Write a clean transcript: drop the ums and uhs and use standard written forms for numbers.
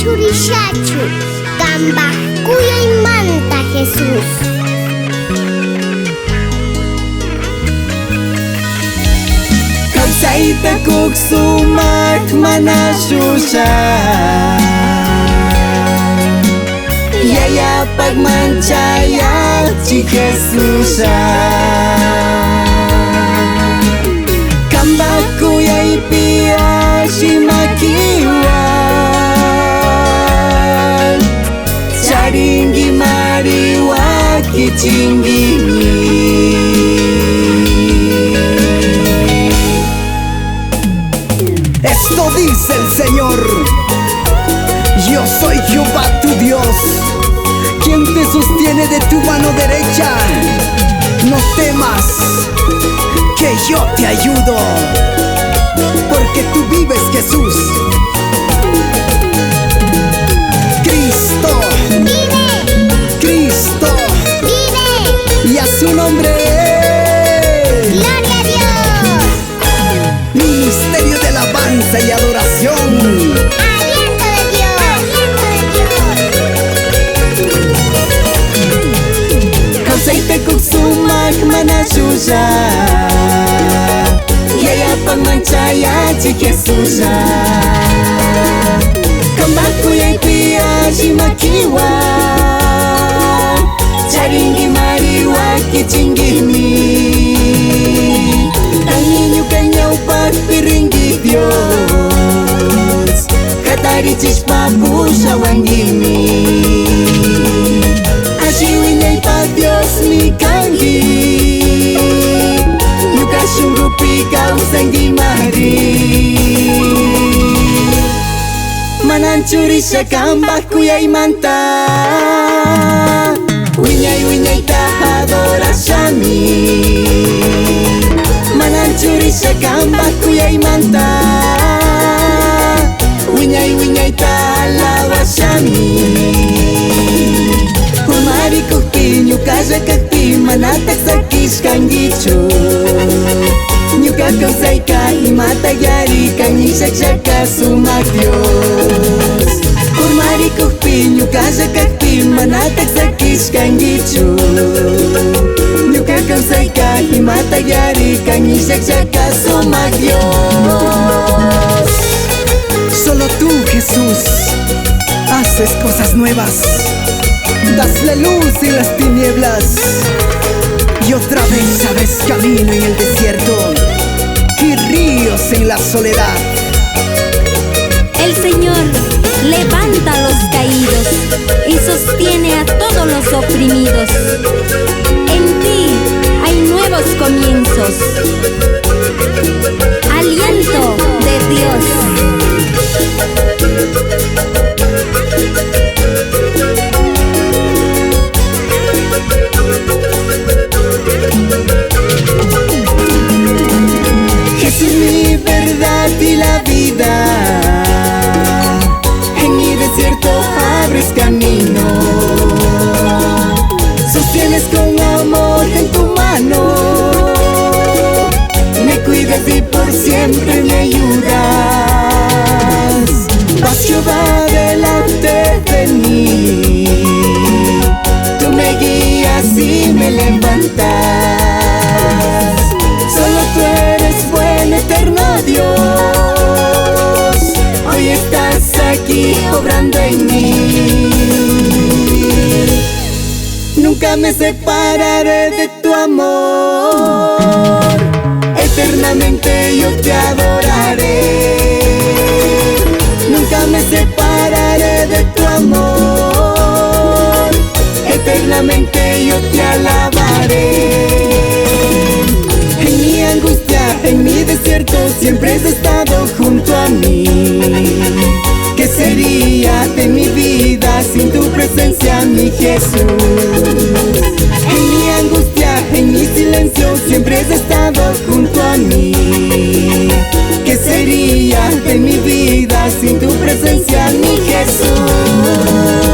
churishachu qanpaq kuyaymanta Jesús. Kawsayta kuk sumak mana shusha Yaya pagmanchaya chi Jesusa Kambak kuyay pia shimakiwan Charingi mariwa kichingini Esto dice el Señor: yo soy Jehová tu Dios, quien te sostiene de tu mano derecha. No temas, que yo te ayudo, porque tú vives, Jesús. Cristo Vive, Cristo vive, y a su nombre. gloria a Dios. Ministerio de alabanza y adoración. Aliento de Dios, Kawsayta kuk sumak mana shusha Yaya pagmanchaya chi Jesusa Kambak kuyay pia shimakiwa Charingi mariwa kichingini Ang inyo kanyang pagpiringgi Diyos Katarichis papushawangini Ashiwinay pa Diyos mi kangi Nukashungupi kausanggi mari Mananchuri siya kambak kuyay manta Winyay ta adorasyami Mananchuri siya kambak kuyay manta Winyay ta alawasyami Kumari kukti nyukaja kakti manatak sakis kang gicho Nyuka kausay ka imatagyari kang isagsyaka sumak Diyos Kumari kukti nyukaja kakti manatak sakis kang gicho Nyuka kausay ka imatagyari kang isagsyaka sumak Diyos Solo tú, Jesús, haces cosas nuevas. Das la luz en las tinieblas y otra vez abres camino en el desierto y ríos en la soledad. El Señor levanta a los caídos y sostiene a todos los oprimidos. En ti hay nuevos comienzos. Aliento de Dios. Jesús, mi verdad y la vida, en mi desierto abres camino, sostienes con amor en tu mano, me cuidas y por siempre me ayudas. Vas Jehová delante de mí, tú me guías y me levantas. Solo tú eres buen eterno Dios, hoy estás aquí obrando en mí. Nunca me separaré de tu amor, eternamente yo te adoraré. Nunca me separaré de tu amor, eternamente yo te alabaré. En mi angustia, en mi desierto, siempre has estado junto a mí. ¿Qué sería de mi vida sin tu presencia, mi Jesús? En mi angustia, en mi silencio, siempre has estado junto a mí. ¿Qué sería de mi vida sin tu presencia, mi Jesús?